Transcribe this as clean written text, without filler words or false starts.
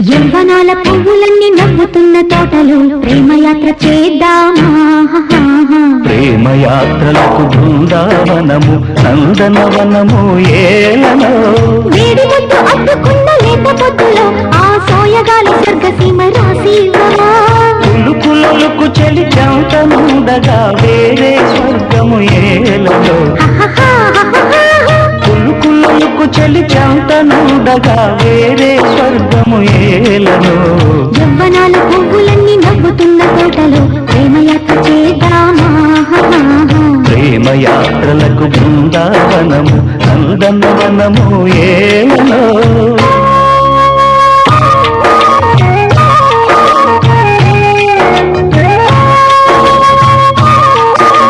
యవ్వనాల పువ్వులన్నీ నవ్వుతున్న తోటలు ప్రేమయాత్ర చేద్దామా ప్రేమయాత్రలకు బృందావనము నందనవనము ఏలనో వేడి ముద్దు అద్దుకున్న లేత పొద్దులో ఆ సోయగాలి స్వర్గసీమ రాసివా కులుకులకు చెలి చంతనుండగా వేరే స్వర్గము ఏలలో కులుకులకు చెలి చంతనుండగా వేరే స్వర్గము ఏలను యవ్వనాల పువ్వులన్నీ నవ్వుతున్న తోటలో ప్రేమయాత్ర చేద్దామా ప్రేమయాత్రలకు బృందావనము నందనవనము ఏలలో